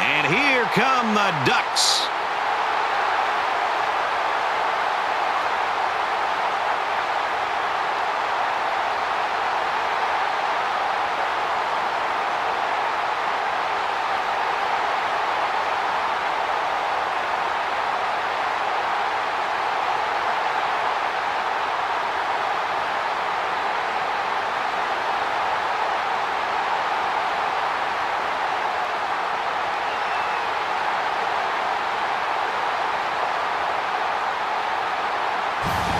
And here come the Ducks.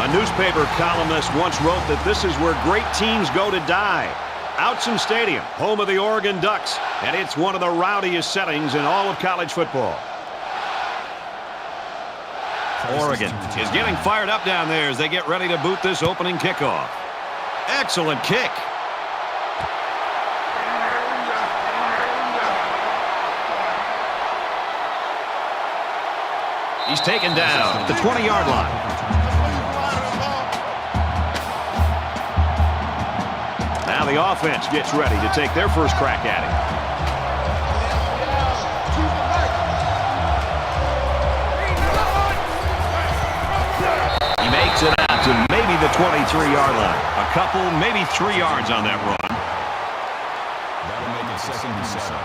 A newspaper columnist once wrote that this is where great teams go to die. Outson Stadium, home of the Oregon Ducks, and it's one of the rowdiest settings in all of college football. Oregon is getting fired up down there as they get ready to boot this opening kickoff. Excellent kick. He's taken down at the 20-yard line. Now the offense gets ready to take their first crack at it. He makes it out to maybe the 23-yard line. A couple, maybe 3 yards on that run. That'll make it 2nd and 7.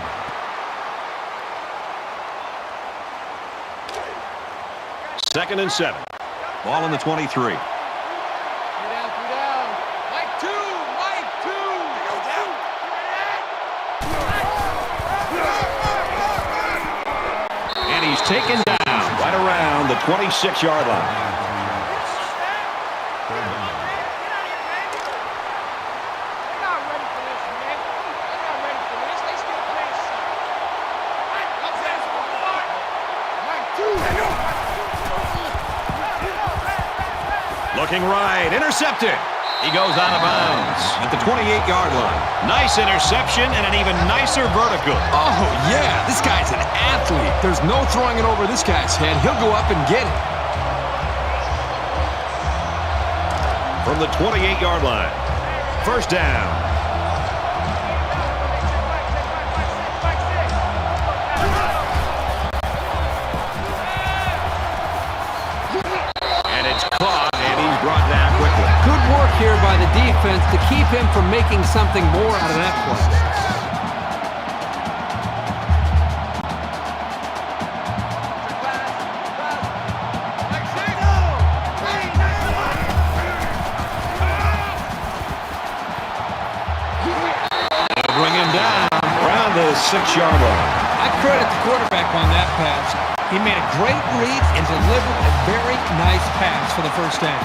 Second and 7. Ball on the 23. And he's taken down right around the 26-yard line. Looking right, intercepted. He goes out of bounds at the 28-yard line. Nice interception and an even nicer vertical. Oh, yeah, this guy's an athlete. There's no throwing it over this guy's head. He'll go up and get it. From the 28-yard line, first down. And it's caught, and he's brought down quickly. Good work here by the defense to keep him from making something more out of that play. They'll bring him down around the 6-yard line. I credit the quarterback on that pass. He made a great read and delivered a very nice pass for the first down.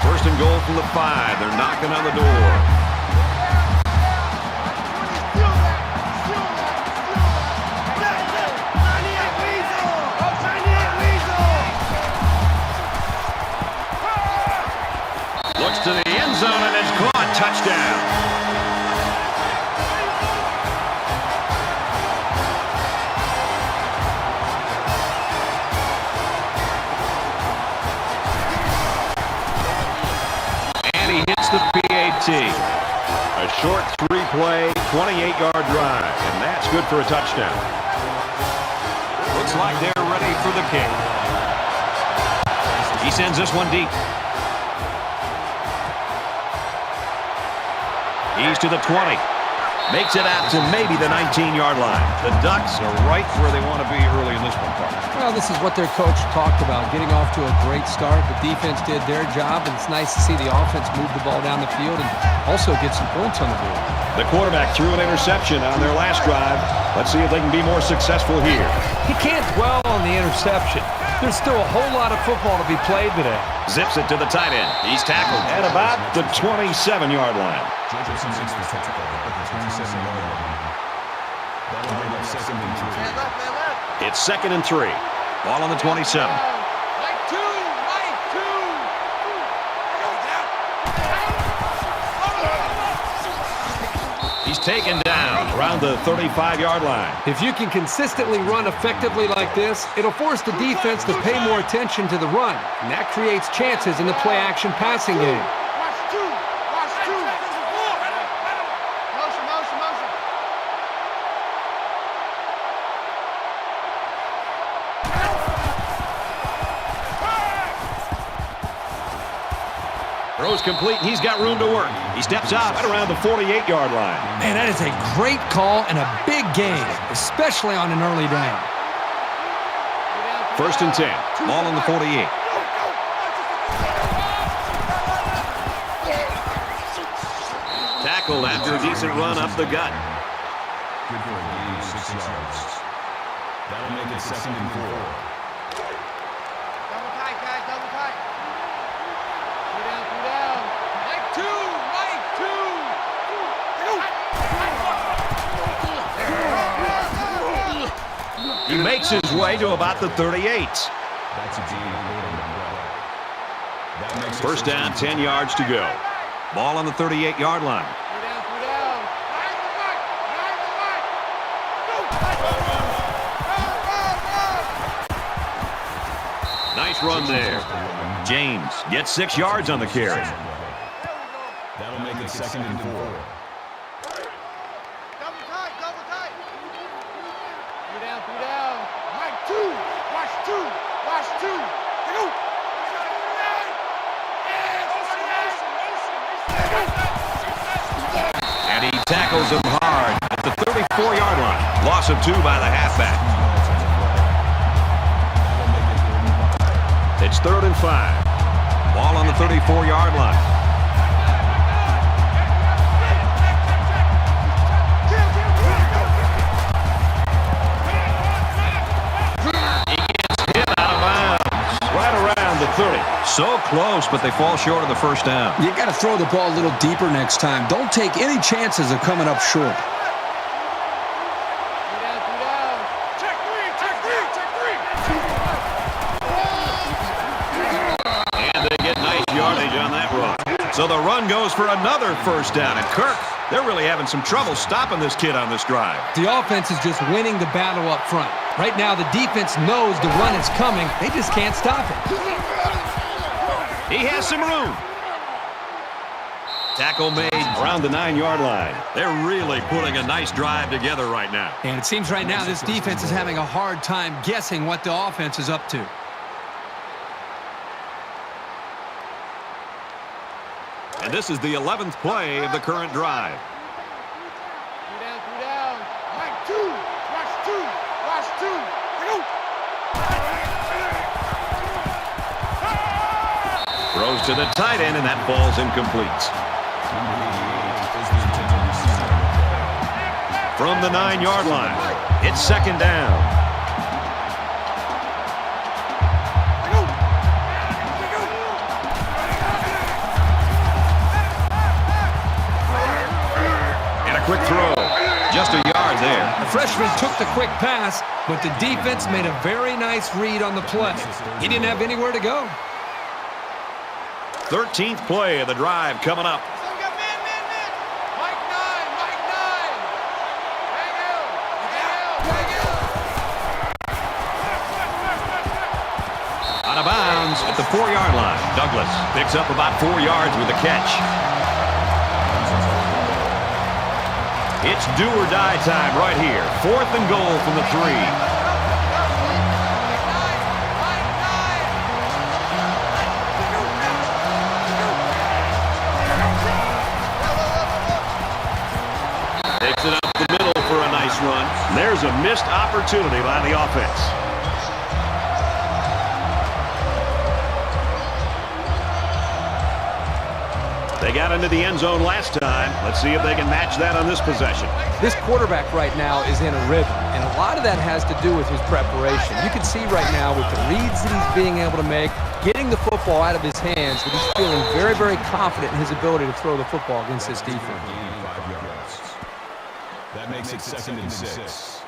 First and goal from the 5. They're knocking on the door. Looks to the end zone and it's caught. Touchdown. The PAT. A short 3-play, 28-yard drive, and that's good for a touchdown. Looks like they're ready for the kick. He sends this one deep. He's to the 20. Makes it out to maybe the 19-yard line. The Ducks are right where they want to be early in this one. Well, this is what their coach talked about, getting off to a great start. The defense did their job, and it's nice to see the offense move the ball down the field and also get some points on the board. The quarterback threw an interception on their last drive. Let's see if they can be more successful here. He can't dwell on the interception. There's still a whole lot of football to be played today. Zips it to the tight end. He's tackled at about the 27-yard line. Jefferson makes the tackle at the 27-yard line. That'll bring up 2nd and 3. It's 2nd and 3. Ball on the 27. He's taken down around the 35-yard line. If you can consistently run effectively like this, it'll force the defense to pay more attention to the run, and that creates chances in the play-action passing game. Throws complete, and he's got room to work. He steps out right around the 48-yard line. Man, that is a great call and a big gain, especially on an early down. 1st and 10. Ball on the 48. Tackled after a decent run up the gut. Good for a gain of 6 yards. That'll make it 2nd and 4. Double tight, guys, double tight. Two down. Mike two. He makes his way to about the 38. That's a gain. That makes it 1st down, 10 yards to go. Ball on the 38-yard line. Two down. Nice run there. James gets 6 yards on the carry. That'll make it 2nd and 4. Double tight. Two down. Mike two. Watch two. And he tackles him hard at the 34-yard line. Loss of 2 by the halfback. It's 3rd and 5. Ball on the 34-yard line. He gets hit out of bounds. Right around the 30. So close, but they fall short of the 1st down. You got to throw the ball a little deeper next time. Don't take any chances of coming up short. Two down. Check three. And they get nice yardage on that run. So the run goes for another 1st down. And Kirk, they're really having some trouble stopping this kid on this drive. The offense is just winning the battle up front. Right now, the defense knows the run is coming. They just can't stop it. He has some room. Tackle made around the 9-yard line. They're really putting a nice drive together right now. And it seems right now this defense is having a hard time guessing what the offense is up to. And this is the 11th play of the current drive. Two down. Mike two. Watch two. Throws to the tight end, and that ball's incomplete. From the 9-yard line, it's 2nd down. And a quick throw. Just a yard there. The freshman took the quick pass, but the defense made a very nice read on the play. He didn't have anywhere to go. 13th play of the drive coming up. So we got man. Mike nine. Hang out. Out of bounds at the 4-yard line. Douglas picks up about 4 yards with a catch. It's do or die time right here. 4th and goal from the 3. Takes it up the middle for a nice run. There's a missed opportunity by the offense. They got into the end zone last time. Let's see if they can match that on this possession. This quarterback right now is in a rhythm, and a lot of that has to do with his preparation. You can see right now with the reads that he's being able to make, getting the football out of his hands, that he's feeling very, very confident in his ability to throw the football against this defense. That makes it 2nd and 6.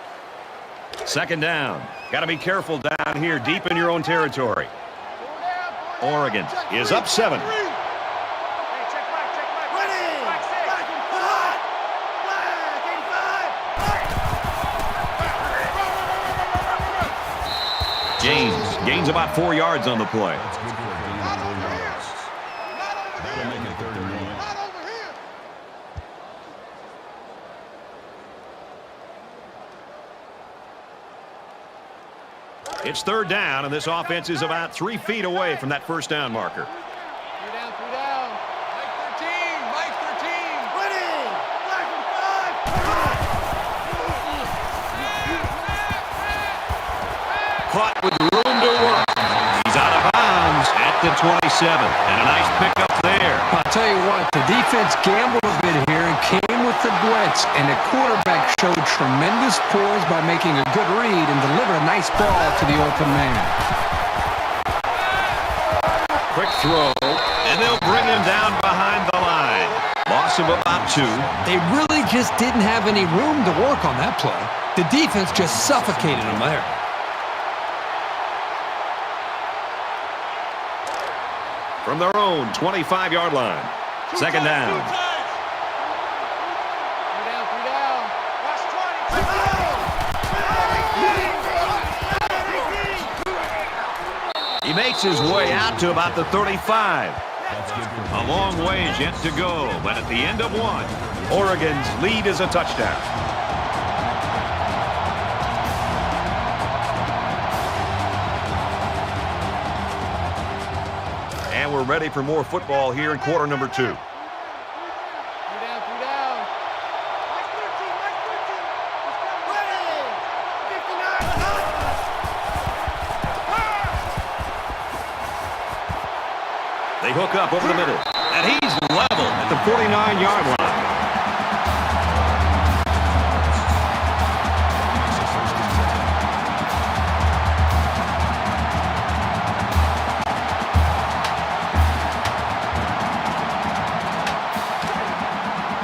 2nd down. Got to be careful down here, deep in your own territory. Oregon is up 7. James gains about 4 yards on the play. That'll make it 3rd and 1. It's 3rd down, and this offense is about 3 feet away from that 1st down marker. Two down. caught with room to work. He's out of bounds at the 27. And a nice pickup there. I'll tell you what, the defense gambled a bit here and came with the blitz, and the quarterback showed tremendous poise by making a good read and delivered a nice ball to the open man. Quick throw, and they'll bring him down behind the line. Loss of about 2. They really just didn't have any room to work on that play. The defense just suffocated them there. From their own 25-yard line. Second down. He makes his way out to about the 35. A long ways yet to go, but at the end of one, Oregon's lead is a touchdown. And we're ready for more football here in quarter number 2. They hook up over the middle, and he's level at the 49-yard line.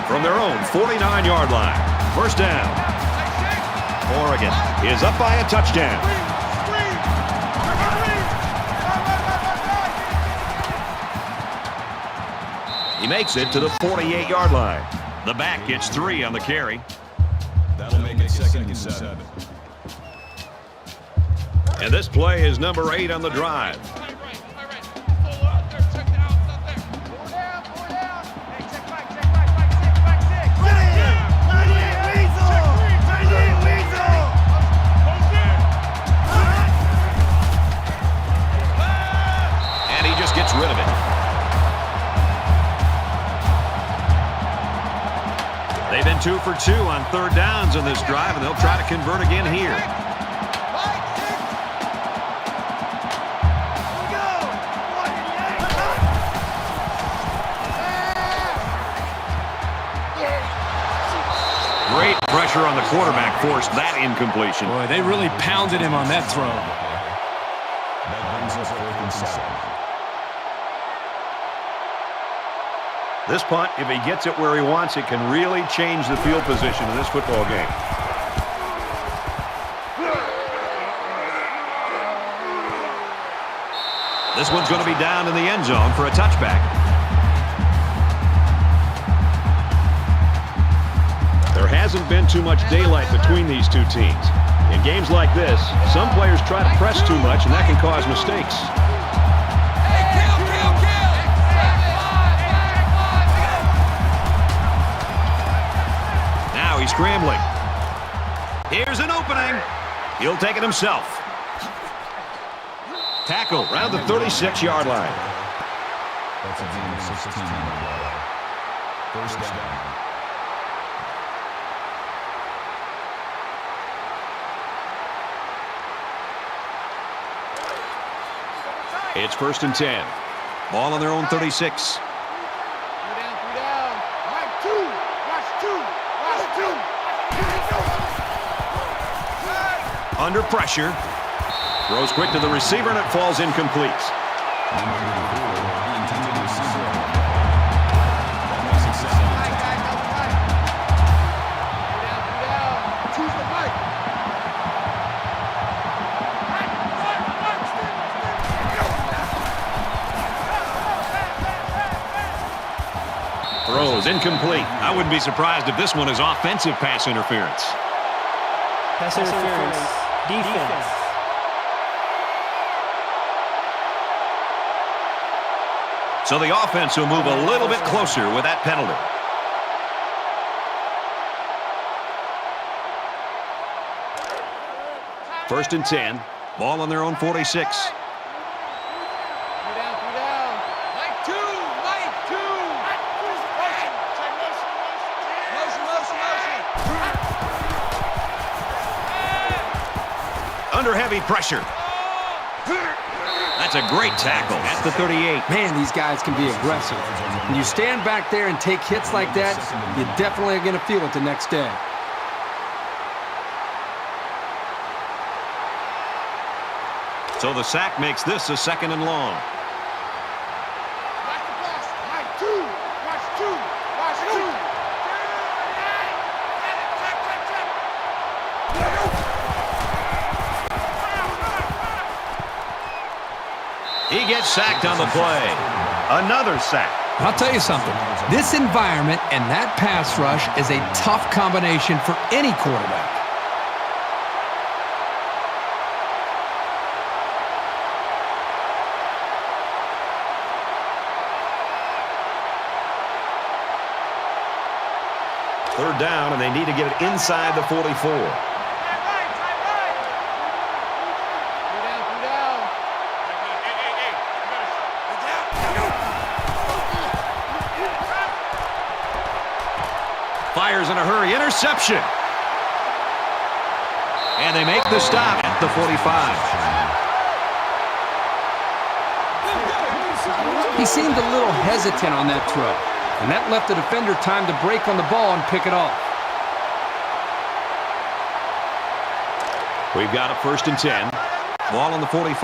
From their own 49-yard line, first down. Oregon is up by a touchdown. He makes it to the 48-yard line. The back gets 3 on the carry. That'll make it second and 7. And this play is number 8 on the drive. And he just gets rid of it. They've been 2 for 2 on third downs in this drive, and they'll try to convert again here. Great pressure on the quarterback forced that incompletion. Boy, they really pounded him on that throw. That brings us 4th and 7. This punt, if he gets it where he wants, it can really change the field position in this football game. This one's going to be down in the end zone for a touchback. There hasn't been too much daylight between these two teams. In games like this, some players try to press too much, and that can cause mistakes. He's scrambling. Here's an opening. He'll take it himself. Tackle around the 36-yard line. That's a gain of 16. First down. It's 1st and 10. Ball on their own 36. Under pressure. Throws quick to the receiver, and it falls incomplete. Throws incomplete. I wouldn't be surprised if this one is offensive pass interference. Pass interference. Defense. So the offense will move a little bit closer with that penalty. First and 10. Ball on their own 46. Under heavy pressure. That's a great tackle at the 38. Man, these guys can be aggressive. When you stand back there and take hits like that, you definitely are going to feel it the next day. So the sack makes this a 2nd and long. Watch the pass. Mike, 2. Watch 2. Watch 2. He gets sacked on the play. Another sack. I'll tell you something. This environment and that pass rush is a tough combination for any quarterback. Third down, and they need to get it inside the 44. Fires in a hurry. Interception. And they make the stop at the 45. He seemed a little hesitant on that throw, and that left the defender time to break on the ball and pick it off. We've got a 1st and 10. Ball on the 45.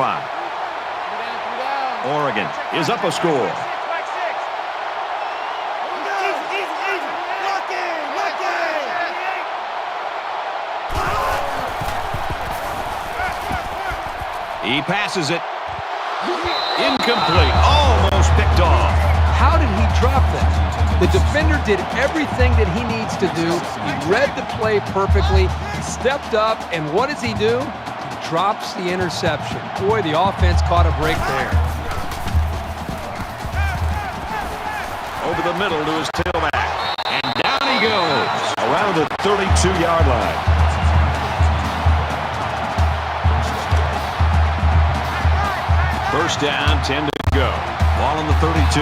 Oregon is up a score. He passes it. Incomplete. Almost picked off. How did he drop that? The defender did everything that he needs to do. He read the play perfectly, stepped up, and what does he do? He drops the interception. Boy, the offense caught a break there. Over the middle to his tailback. And down he goes. Around the 32-yard line. First down, 10 to go. Ball on the 32.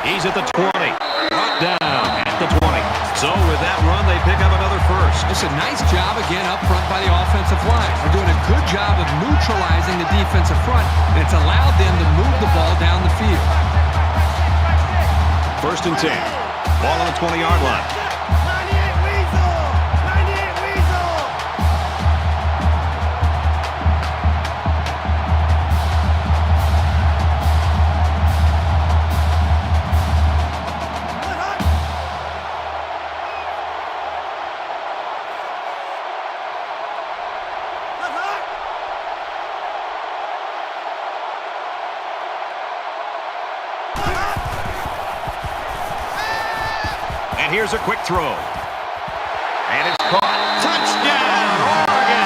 He's at the 20. Brought down at the 20. So with that run, they pick up another first. It's a nice job again up front by the offensive line. They're doing a good job of neutralizing the defensive front, and it's allowed them to move the ball down the field. 1st and 10. Ball on the 20-yard line. Here's a quick throw. And it's caught. Touchdown, Oregon!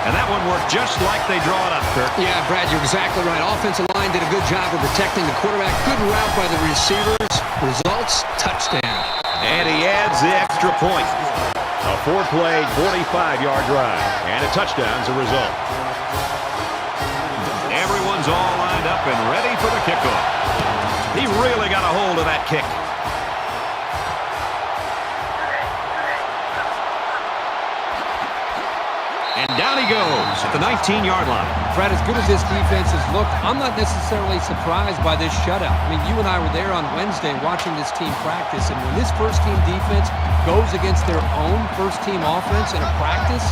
And that one worked just like they draw it up, Kirk. Yeah, Brad, you're exactly right. Offensive line did a good job of protecting the quarterback. Good route by the receivers. Results, touchdown. And he adds the extra point. A 4-play, 45-yard drive. And a touchdown as a result. Everyone's all lined up and ready for the kickoff. He really got a hold of that kick. And down he goes at the 19-yard line. Brad, as good as this defense has looked, I'm not necessarily surprised by this shutout. I mean, you and I were there on Wednesday watching this team practice, and when this first-team defense goes against their own first-team offense in a practice,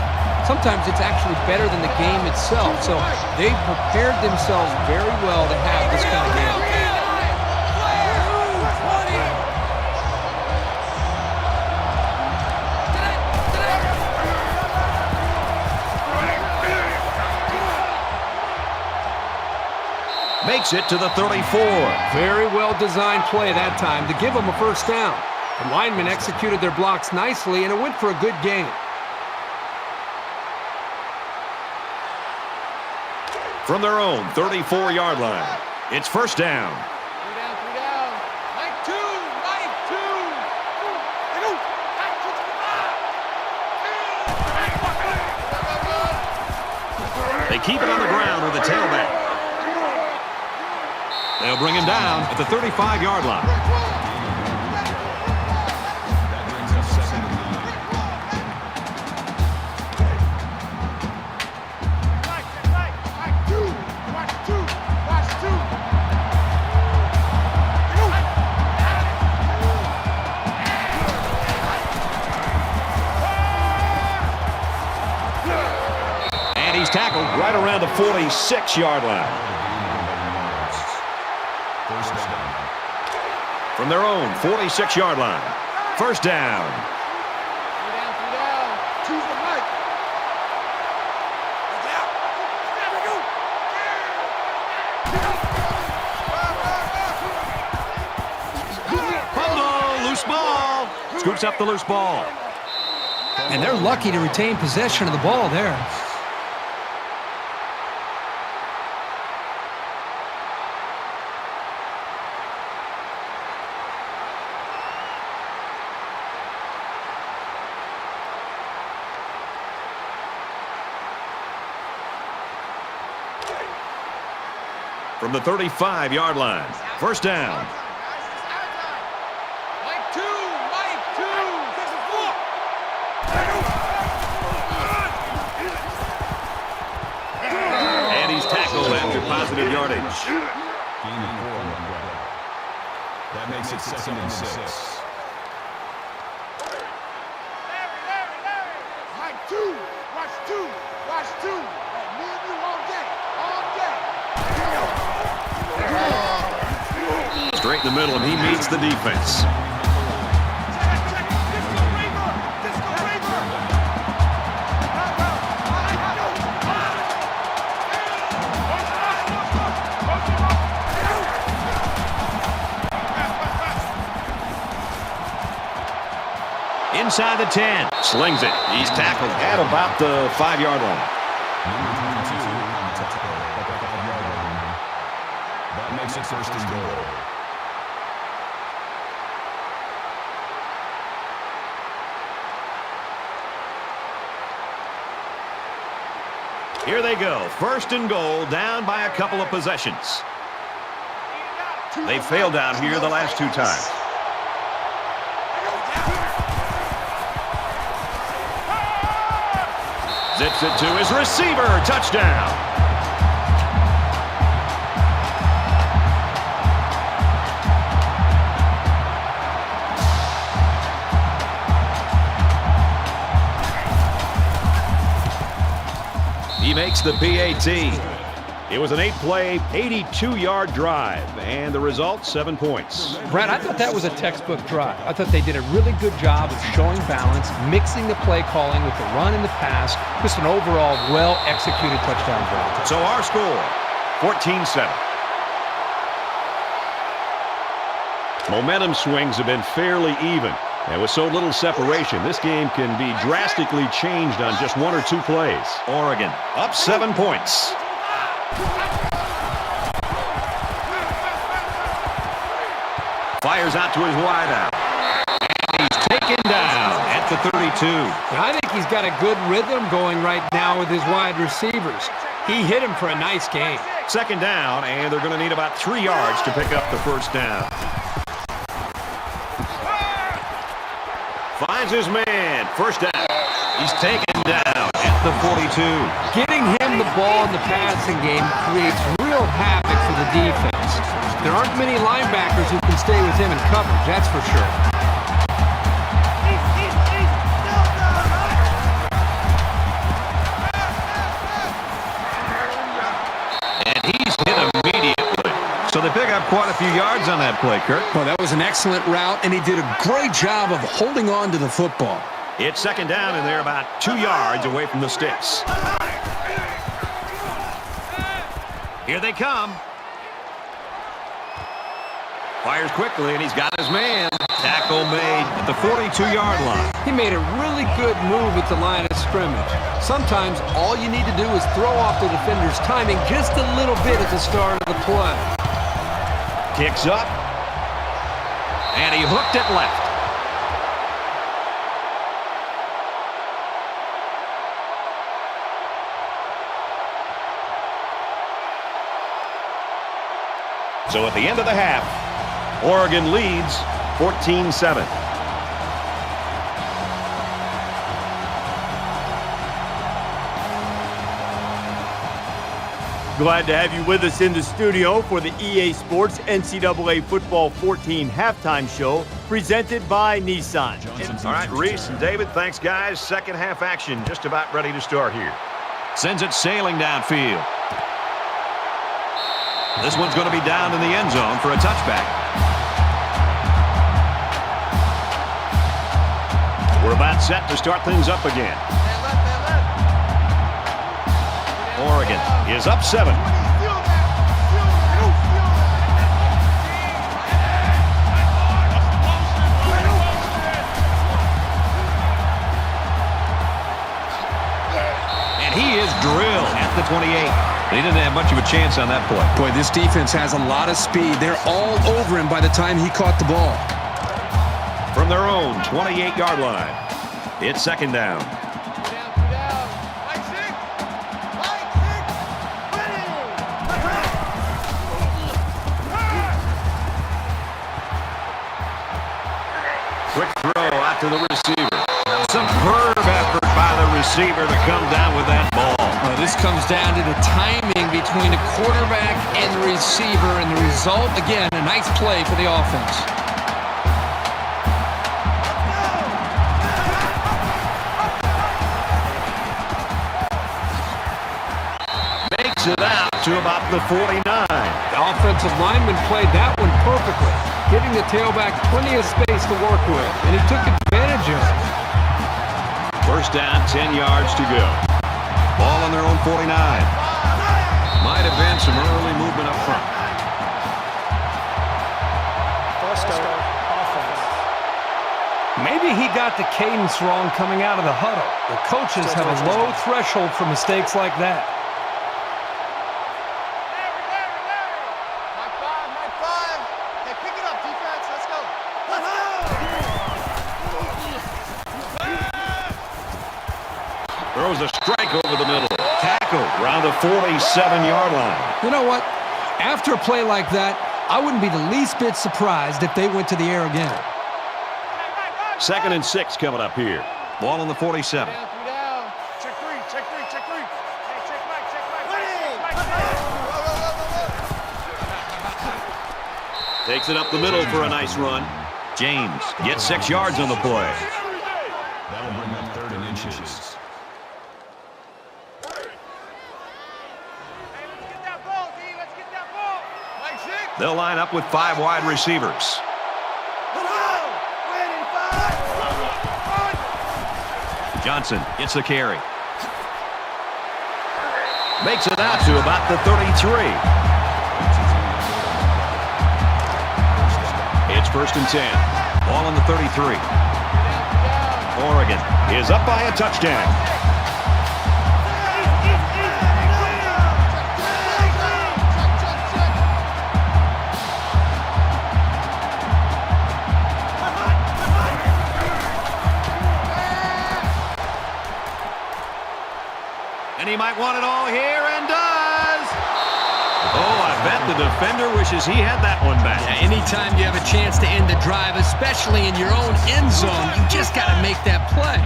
sometimes it's actually better than the game itself. So they've prepared themselves very well to have this kind of game. makes it to the 34. Very well-designed play that time to give them a first down. The linemen executed their blocks nicely, and it went for a good gain. From their own 34-yard line, it's first down. Three down. Mike two. They keep it on the ground with the tailback. They'll bring him down at the 35-yard line. That brings up second and 9. Mike two. Watch two. And he's tackled right around the 46-yard line. First down. From their own 46-yard line, first down. Three down. Choose the Mike. Fumble, loose ball. Scoops up the loose ball. And they're lucky to retain possession of the ball there. From the 35-yard line, first down. Mike two. And he's tackled after positive yardage. Gain of 4 on the play. That makes it second and 6. Mike two. Watch two. Me and you all day. Straight in the middle, and he meets the defense. Inside the 10. Slings it. He's tackled at about the 5-yard line. Number 22 on the tackle at the 5-yard line. That makes it first and goal. Here they go. First and goal, down by a couple of possessions. They failed down here the last 2 times. Zips it to his receiver. Touchdown. He makes the PAT. It was an 8-play, 82-yard drive, and the result, 7 points. Brad, I thought that was a textbook drive. I thought they did a really good job of showing balance, mixing the play calling with the run and the pass. Just an overall well-executed touchdown drive. So our score, 14-7. Momentum swings have been fairly even. And with so little separation, this game can be drastically changed on just 1 or 2 plays. Oregon up 7 points. Fires out to his wideout. And he's taken down at the 32. And I think he's got a good rhythm going right now with his wide receivers. He hit him for a nice game. Second down, and they're going to need about 3 yards to pick up the first down. Finds his man. First down. He's taken down at the 42. Getting him the ball in the passing game creates real havoc for the defense. There aren't many linebackers who can stay with him in coverage, that's for sure. And he's hit immediately. So they pick up quite a few yards on that play, Kirk. Well, that was an excellent route, and he did a great job of holding on to the football. It's second down, and they're about 2 yards away from the sticks. Here they come. Fires quickly, and he's got his man. Tackle made at the 42-yard line. He made a really good move at the line of scrimmage. Sometimes all you need to do is throw off the defender's timing just a little bit at the start of the play. Kicks up, and he hooked it left. So at the end of the half, Oregon leads 14-7. Glad to have you with us in the studio for the EA Sports NCAA Football 14 halftime show presented by Nissan. All right, Reese and David, thanks, guys. Second half action just about ready to start here. Sends it sailing downfield. This one's going to be down in the end zone for a touchback. We're about set to start things up again. Oregon is up 7. And he is drilled at the 28. They didn't have much of a chance on that play. Boy, this defense has a lot of speed. They're all over him by the time he caught the ball. From their own 28-yard line, it's second down. Quick throw out to the receiver. Superb effort by the receiver to come down with that ball. This comes down to the timing between the quarterback and the receiver, and the result, again, a nice play for the offense. Makes it out to about the 49. The offensive lineman played that one perfectly, giving the tailback plenty of space to work with, and he took advantage of it. First down, 10 yards to go. Ball on their own 49. Might have been some early movement up front. False start. Offense. Maybe he got the cadence wrong coming out of the huddle. The coaches have a low threshold for mistakes like that. High five. Hey, pick it up, defense. Let's go. Throws a strike over the middle. Tackle around the 47-yard line. You know what? After a play like that, I wouldn't be the least bit surprised if they went to the air again. 2nd and 6 coming up here. Ball on the 47. Down. Check three. Hey, check Mike. Takes it up the middle for a nice run. James gets 6 yards on the play. That'll bring up 3rd and inches. They'll line up with 5 wide receivers. Johnson gets the carry. Makes it out to about the 33. It's 1st and 10. Ball on the 33. Oregon is up by a touchdown. And he might want it all here, and does. Oh, I bet the defender wishes he had that one back. Yeah, anytime you have a chance to end the drive, especially in your own end zone, you just got to make that play.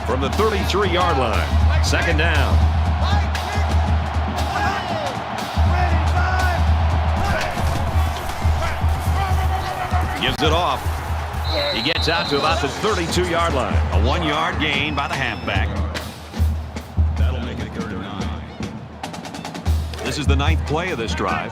From the 33-yard line, 2nd down. Gives it off. He gets out to about the 32-yard line. A 1-yard gain by the halfback. That'll make it 3rd and 9. This is the 9th play of this drive.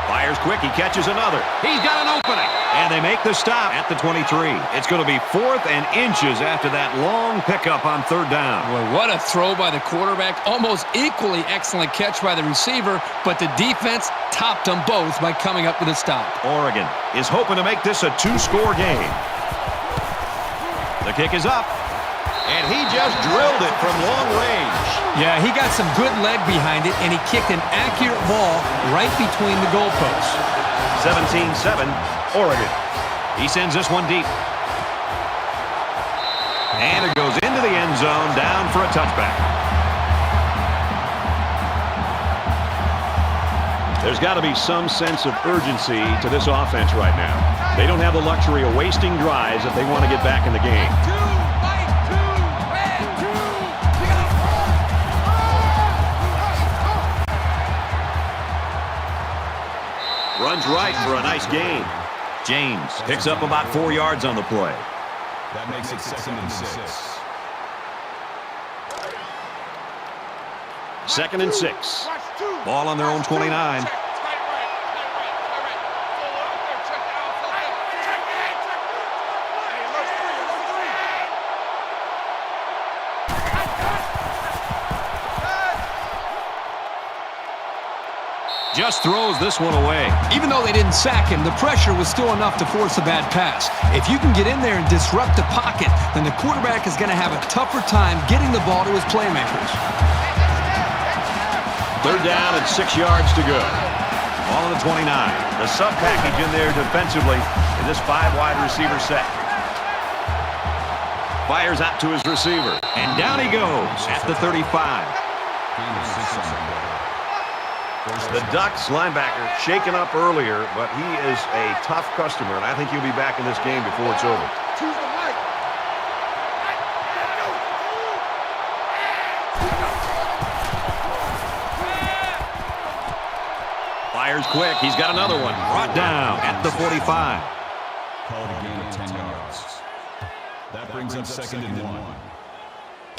Fires quick, he catches another. He's got an opening, and And they make the stop at the 23. It's going to be 4th and inches after that long pickup on 3rd down. Boy, what a throw by the quarterback. Almost equally excellent catch by the receiver, but the defense topped them both by coming up with a stop. Oregon is hoping to make this a 2-score game. The kick is up, and he just drilled it from long range. Yeah, he got some good leg behind it, and he kicked an accurate ball right between the goalposts. 17-7, Oregon. He sends this one deep. And it goes into the end zone, down for a touchback. There's got to be some sense of urgency to this offense right now. They don't have the luxury of wasting drives if they want to get back in the game. Runs right for a nice gain. James picks up about 4 yards on the play. That makes it 2nd and 6. 2nd and 6. Ball on their own 29. Just throws this one away. Even though they didn't sack him, the pressure was still enough to force a bad pass. If you can get in there and disrupt the pocket, then the quarterback is going to have a tougher time getting the ball to his playmakers. 3rd down and 6 yards to go. Ball on the 29. The sub package in there defensively in this 5-wide receiver set. Fires out to his receiver, and down he goes at the 35. The Ducks linebacker shaken up earlier, but he is a tough customer, and I think he'll be back in this game before it's over. Fires quick. He's got another one. Brought down at the 45. Called a gain of 10 yards. That brings up 2nd and 1.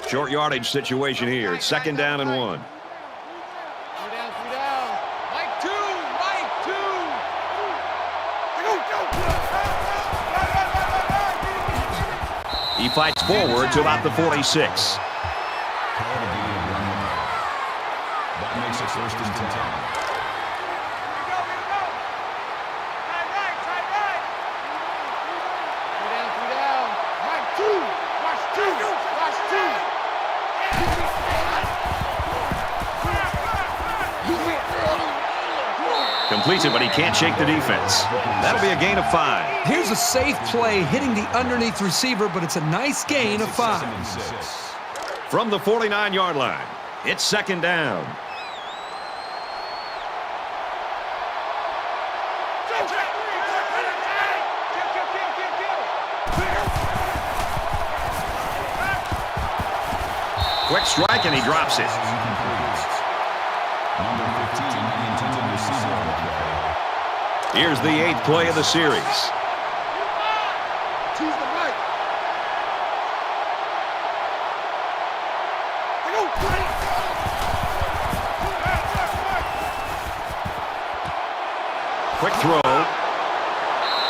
Short yardage situation here. It's 2nd down and 1. He fights forward to about the 46. That makes it 1st and 10. Completes it, but he can't shake the defense. That'll be a gain of 5. Here's a safe play hitting the underneath receiver, but it's a nice gain of 5. From the 49-yard line, it's 2nd down. Quick strike, and he drops it. Number 15, the intended receiver on the play. Here's the 8th play of the series. Quick throw.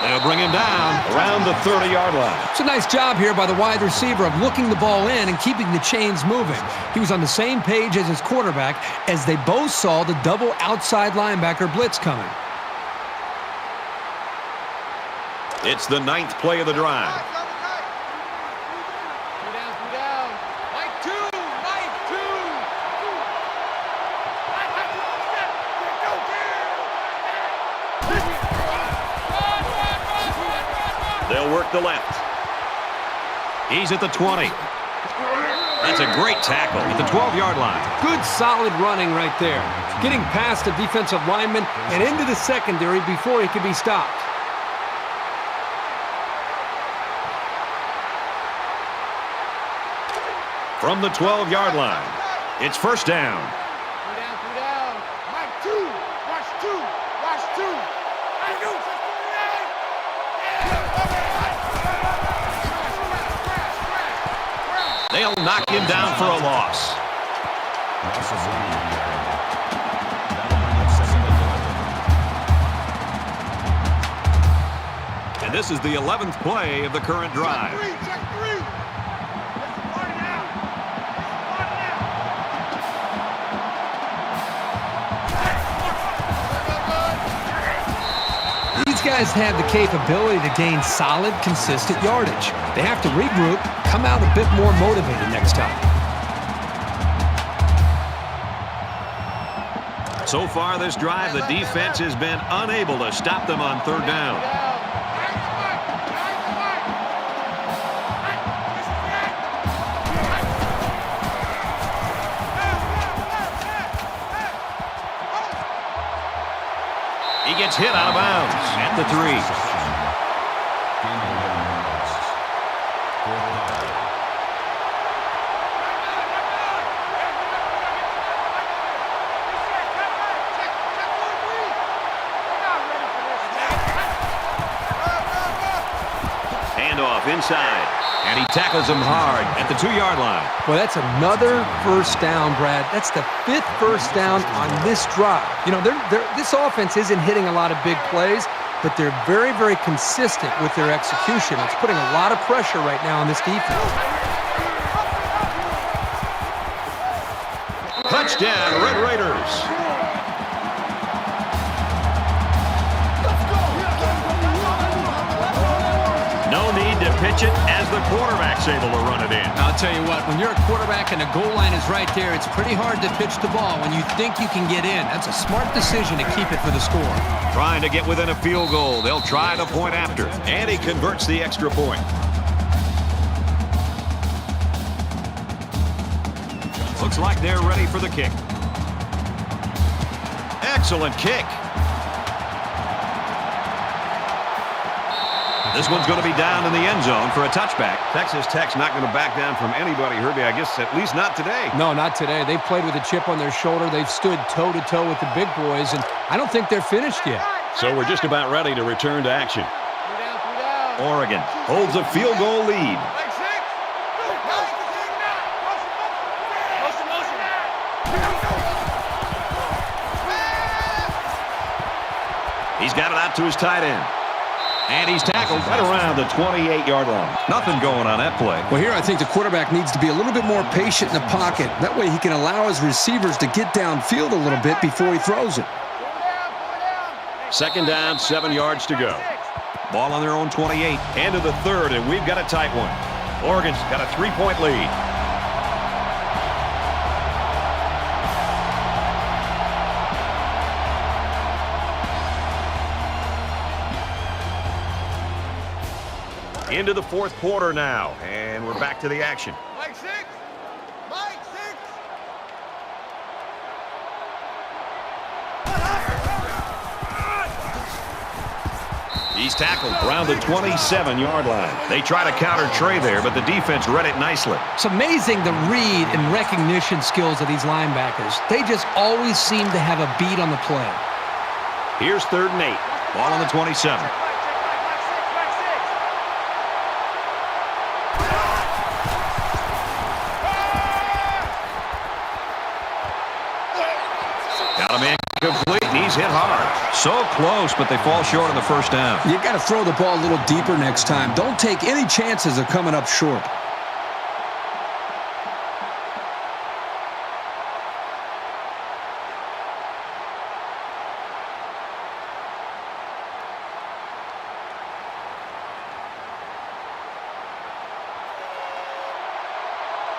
They'll bring him down around the 30-yard line. It's a nice job here by the wide receiver of looking the ball in and keeping the chains moving. He was on the same page as his quarterback as they both saw the double outside linebacker blitz coming. It's the 9th play of the drive. They'll work the left. He's at the 20. That's a great tackle at the 12-yard line. Good, solid running right there. Getting past a defensive lineman and into the secondary before he could be stopped. From the 12-yard line, it's 1st down. They'll knock him down for a loss. And this is the 11th play of the current drive. Check three. Let's start it out. These guys have the capability to gain solid, consistent yardage. They have to regroup, come out a bit more motivated next time. So far this drive, the defense has been unable to stop them on third down. He gets hit out of bounds at the 3. Handoff inside, and he tackles him hard at the 2-yard line. Well, that's another first down, Brad. That's the 5th first down on this drive. You know, this offense isn't hitting a lot of big plays, but they're very, very consistent with their execution. It's putting a lot of pressure right now on this defense. Touchdown, Red Raiders. No need to pitch it as the quarterback's able to run it in. I'll tell you what, when you're a quarterback and the goal line is right there, it's pretty hard to pitch the ball when you think you can get in. That's a smart decision to keep it for the score. Trying to get within a field goal. They'll try the point after, and he converts the extra point. Looks like they're ready for the kick. Excellent kick. This one's going to be down in the end zone for a touchback. Texas Tech's not going to back down from anybody, Herbie. I guess at least not today. No, not today. They've played with a chip on their shoulder. They've stood toe-to-toe with the big boys, and I don't think they're finished yet. So we're just about ready to return to action. Oregon holds a field goal lead. He's got it out to his tight end. And he's tackled right around the 28-yard line. Nothing going on that play. Well, here I think the quarterback needs to be a little bit more patient in the pocket. That way he can allow his receivers to get downfield a little bit before he throws it. Second down, 7 yards to go. Ball on their own 28. End of the third, and we've got a tight one. Oregon's got a 3-point lead. Into the fourth quarter now, and we're back to the action. Mike 6. Mike 6. He's tackled around the 27-yard line. They try to counter Trey there, but the defense read it nicely. It's amazing the read and recognition skills of these linebackers. They just always seem to have a beat on the play. Here's 3rd and 8. Ball on the 27. Got him incomplete, and he's hit hard. So close, but they fall short on the first down. You got to throw the ball a little deeper next time. Don't take any chances of coming up short.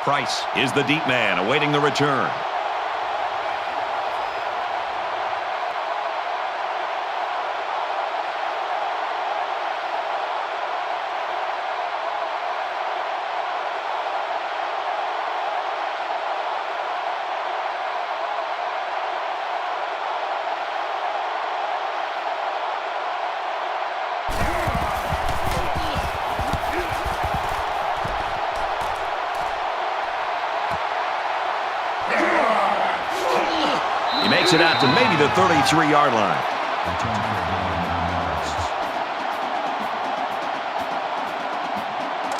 Price is the deep man awaiting the return. He makes it out to maybe the 33-yard line.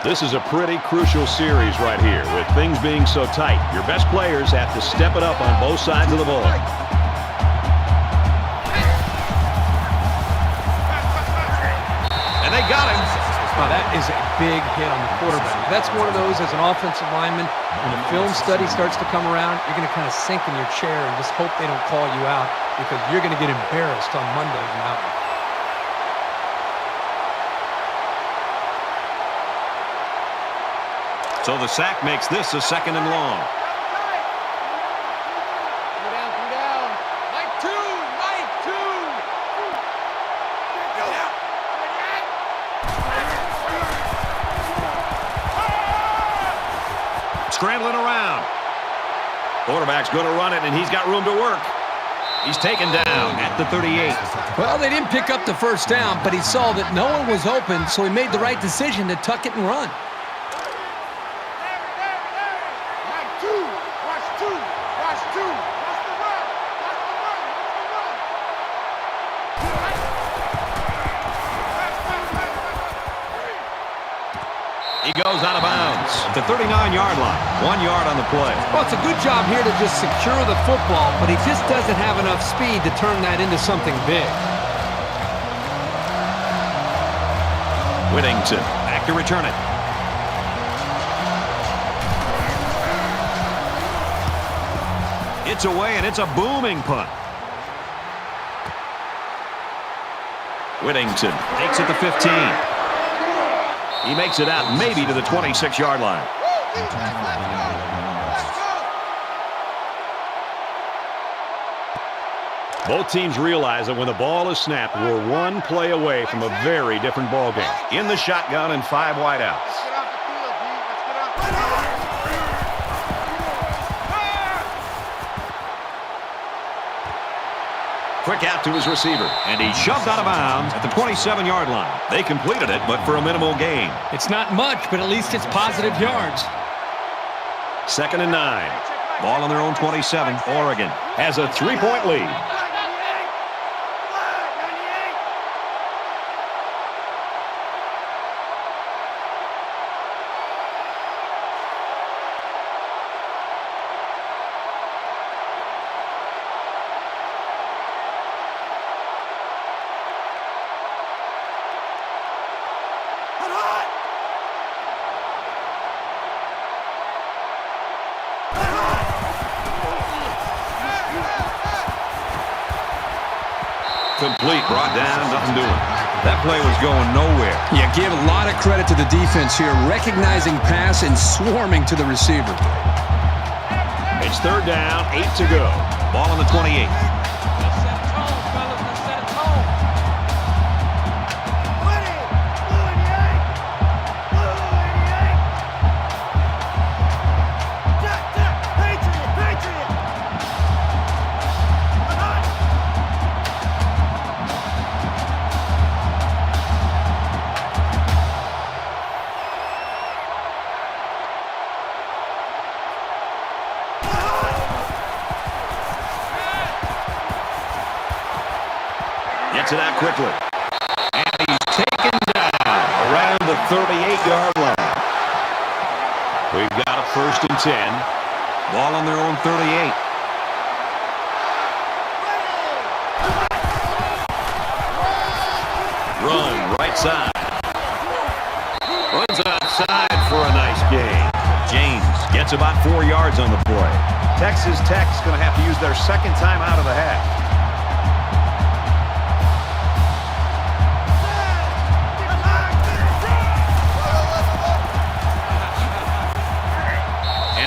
This is a pretty crucial series right here with things being so tight. Your best players have to step it up on both sides of the ball. And they got him. Wow, that is a big hit on the quarterback. That's one of those as an offensive lineman. When the film study starts to come around, you're going to kind of sink in your chair and just hope they don't call you out because you're going to get embarrassed on Monday in Mountain. So the sack makes this a 2nd and long. Scrambling around. Quarterback's going to run it, and he's got room to work. He's taken down at the 38. Well, they didn't pick up the first down, but he saw that no one was open, so he made the right decision to tuck it and run. He goes out of bounds at the 39-yard line. 1 yard on the play. Well, it's a good job here to just secure the football, but he just doesn't have enough speed to turn that into something big. Whittington back to return it. It's away, and it's a booming punt. Whittington takes it to 15. He makes it out maybe to the 26-yard line. Both teams realize that when the ball is snapped, we're one play away from a very different ball game. In the shotgun and 5 wideouts. Quick out to his receiver, and he shoved out of bounds at the 27-yard line. They completed it, but for a minimal gain. It's not much, but at least it's positive yards. 2nd and 9. Ball on their own 27. Oregon has a 3-point lead. Complete, brought down, nothing doing. That play was going nowhere. Yeah, give a lot of credit to the defense here, recognizing pass and swarming to the receiver. It's 3rd down, 8 to go. Ball on the 28. Gets it out quickly. And he's taken down around the 38-yard line. We've got a 1st and 10. Ball on their own 38. Run right side. Runs outside for a nice gain. James gets about 4 yards on the play. Texas Tech's going to have to use their 2nd time out of the half.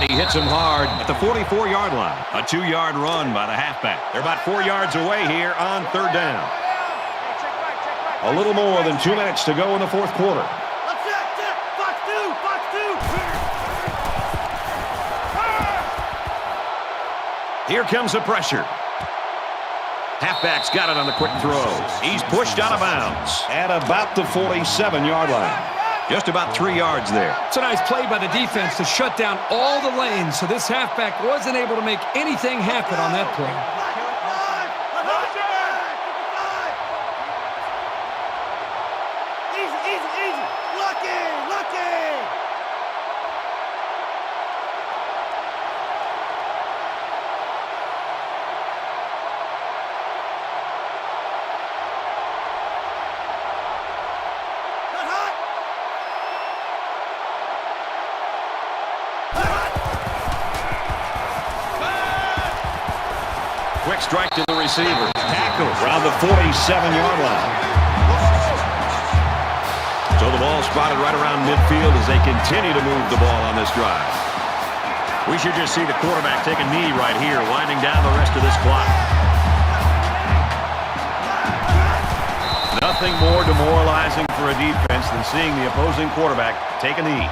He hits him hard at the 44-yard line. A 2-yard run by the halfback. They're about 4 yards away here on 3rd down. A little more than 2 minutes to go in the 4th quarter. Here comes the pressure. Halfback's got it on the quick throw. He's pushed out of bounds at about the 47-yard line. Just about 3 yards there. It's a nice play by the defense to shut down all the lanes, so this halfback wasn't able to make anything happen on that play. quarterback strike to the receiver. Tackles around the 47-yard line. So the ball spotted right around midfield as they continue to move the ball on this drive. We should just see the quarterback take a knee right here, winding down the rest of this clock. Nothing more demoralizing for a defense than seeing the opposing quarterback take a knee.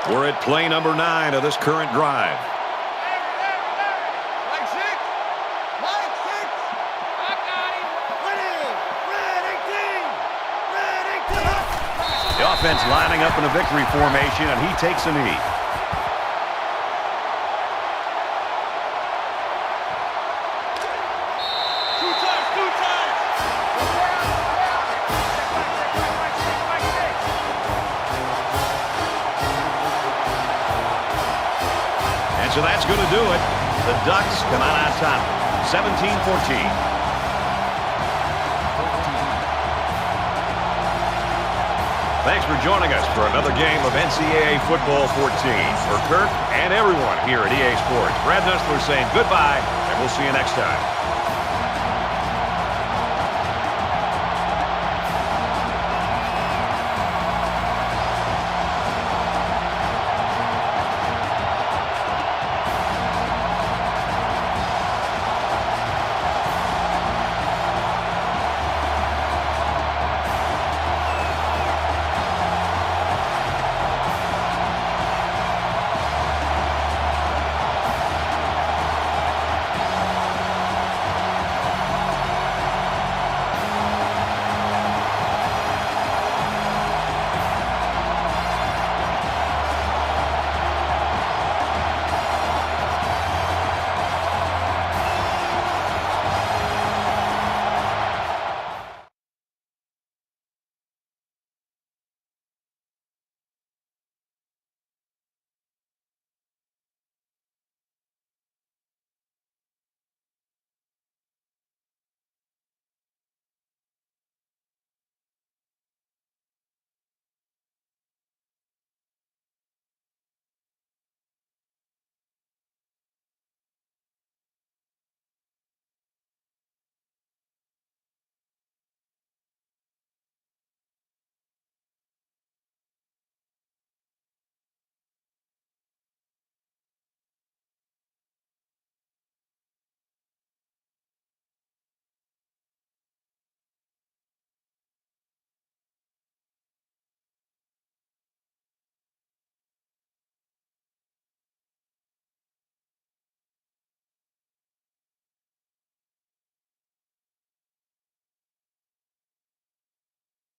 We're at play number 9 of this current drive. The offense lining up in a victory formation, and he takes a knee. And so that's going to do it. The Ducks come out on top, 17-14. Thanks for joining us for another game of NCAA Football 14. For Kirk and everyone here at EA Sports, Brad Nessler saying goodbye, and we'll see you next time.